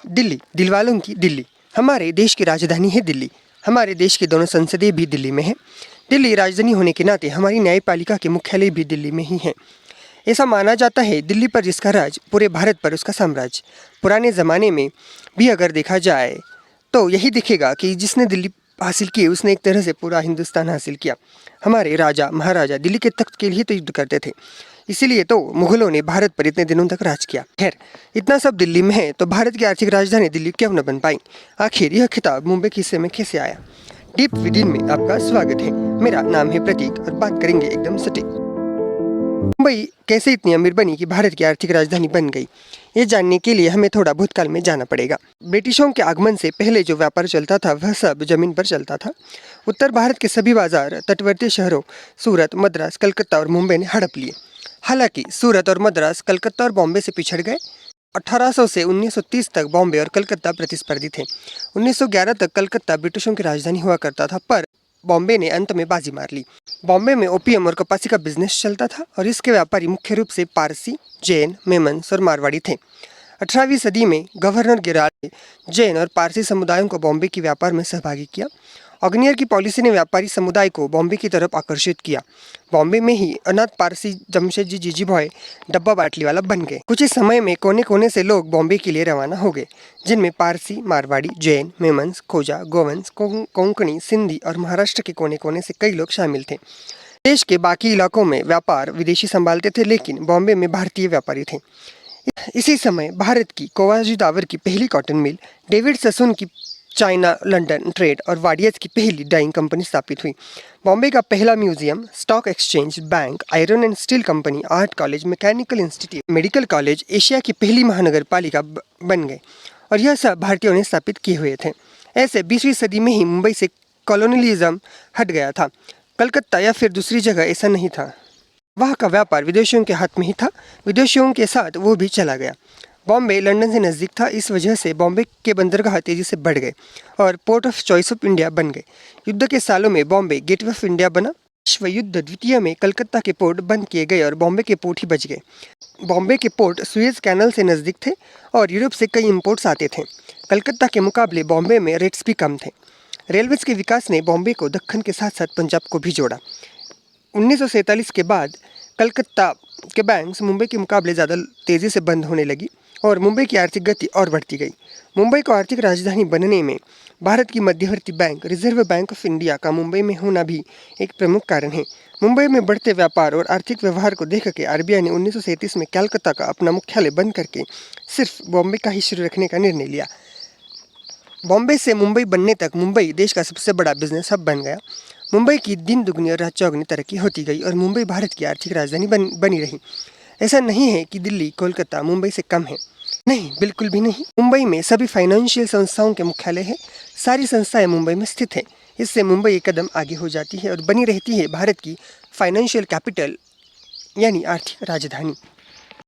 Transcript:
दिल्ली, दिलवालों की दिल्ली। हमारे देश की राजधानी है दिल्ली। हमारे देश के दोनों संसदें भी दिल्ली में हैं। दिल्ली राजधानी होने के नाते हमारी न्यायपालिका के मुख्यालय भी दिल्ली में ही हैं। ऐसा माना जाता है दिल्ली पर जिसका राज, पूरे भारत पर उसका साम्राज्य। पुराने ज़माने में भी अगर देखा जाए तो यही दिखेगा कि जिसने दिल्ली हासिल की उसने एक तरह से पूरा हिंदुस्तान हासिल किया। हमारे राजा महाराजा दिल्ली के तख्त के लिए तो युद्ध करते थे, इसीलिए तो मुगलों ने भारत पर इतने दिनों तक राज किया। खैर, इतना सब दिल्ली में है तो भारत की आर्थिक राजधानी दिल्ली क्यों न बन पाई? आखिर यह खिताब मुंबई के हिस्से में कैसे आया? डीप विदिन में आपका स्वागत है। मेरा नाम है प्रतीक और बात करेंगे एकदम सटीक। मुंबई कैसे इतनी अमीर बनी कि भारत की आर्थिक राजधानी बन गई, ये जानने के लिए हमें थोड़ा भूतकाल में जाना पड़ेगा। ब्रिटिशों के आगमन से पहले जो व्यापार चलता था वह सब जमीन पर चलता था। उत्तर भारत के सभी बाजार तटवर्ती शहरों सूरत, मद्रास, कलकत्ता और मुंबई ने हड़प लिए। हालांकि सूरत और मद्रास कलकत्ता और बॉम्बे से पिछड़ गए। 1800 से 1930 तक बॉम्बे और कलकत्ता प्रतिस्पर्धी थे। 1911 तक कलकत्ता ब्रिटिशों की राजधानी हुआ करता था, पर बॉम्बे ने अंत में बाजी मार ली। बॉम्बे में ओपियम और कपासी का बिजनेस चलता था और इसके व्यापारी मुख्य रूप से पारसी, जैन, मेमन्स और मारवाड़ी थे। 18वीं सदी में गवर्नर गिराल ने जैन और पारसी समुदायों को बॉम्बे के व्यापार में सहभागी किया। ऑगनियर की पॉलिसी ने व्यापारी समुदाय को बॉम्बे की तरफ आकर्षित किया। बॉम्बे में ही अनाथ पारसी जमशेदजी जीजीभॉय डब्बा बाटली वाला बन गए। कुछ ही समय में कोने कोने से लोग बॉम्बे के लिए रवाना हो गए, जिनमें पारसी, मारवाड़ी, जैन, मेमन्स, खोजा, गोवंश, कोंकणी, सिंधी और महाराष्ट्र के कोने कोने से कई लोग शामिल थे। देश के बाकी इलाकों में व्यापार विदेशी संभालते थे, लेकिन बॉम्बे में भारतीय व्यापारी थे। इसी समय भारत की कोवाजी दावर की पहली कॉटन मिल, डेविड ससून की चाइना लंदन ट्रेड और वाडियस की पहली डाइंग कंपनी स्थापित हुई। बॉम्बे का पहला museum, stock exchange, bank, iron and steel company, art college, mechanical institute, medical college Asia की पहली महानगर पालिका बन गए और यह सब भारतीयों ने स्थापित किए हुए थे। ऐसे 20वीं सदी में ही मुंबई से कॉलोनियलिज्म हट गया था। कलकत्ता या फिर दूसरी जगह ऐसा नहीं था। वहाँ का व्यापार विदेशियों के हाथ में ही था। विदेशियों के साथ वो भी चला गया। बॉम्बे लंदन से नज़दीक था, इस वजह से बॉम्बे के बंदरगाह तेज़ी से बढ़ गए और port of choice of India बन गए। युद्ध के सालों में बॉम्बे गेटवे ऑफ इंडिया बना। विश्व युद्ध द्वितीय में कलकत्ता के पोर्ट बंद किए गए और बॉम्बे के पोर्ट ही बच गए। बॉम्बे के पोर्ट सुएज कैनल से नज़दीक थे और यूरोप से कई इम्पोर्ट्स आते थे। कलकत्ता के मुकाबले बॉम्बे में रेट्स भी कम थे। रेलवेज के विकास ने बॉम्बे को दक्कन के साथ साथ पंजाब को भी जोड़ा। 1947 के बाद कलकत्ता के बैंक्स मुंबई के मुकाबले ज़्यादा तेज़ी से बंद होने लगी और मुंबई की आर्थिक गति और बढ़ती गई। मुंबई को आर्थिक राजधानी बनने में भारत की मध्यवर्ती bank reserve bank of India का मुंबई में होना भी एक प्रमुख कारण है। मुंबई में बढ़ते व्यापार और आर्थिक व्यवहार को देख के आरबीआई ने 1937 में कलकत्ता का अपना मुख्यालय बंद करके सिर्फ बॉम्बे का ही शुरू रखने का निर्णय लिया। बॉम्बे से मुंबई बनने तक मुंबई देश का सबसे बड़ा बिजनेस हब बन गया। मुंबई की दिन दुगनी और रात चौगनी तरक्की होती गई और मुंबई भारत की आर्थिक राजधानी बनी रही। ऐसा नहीं है कि दिल्ली, कोलकाता मुंबई से कम है, नहीं, बिल्कुल भी नहीं। मुंबई में सभी फाइनेंशियल संस्थाओं के मुख्यालय है। सारी संस्थाएं मुंबई में स्थित है। इससे मुंबई एक कदम आगे हो जाती है और बनी रहती है भारत की फाइनेंशियल कैपिटल यानी आर्थिक राजधानी।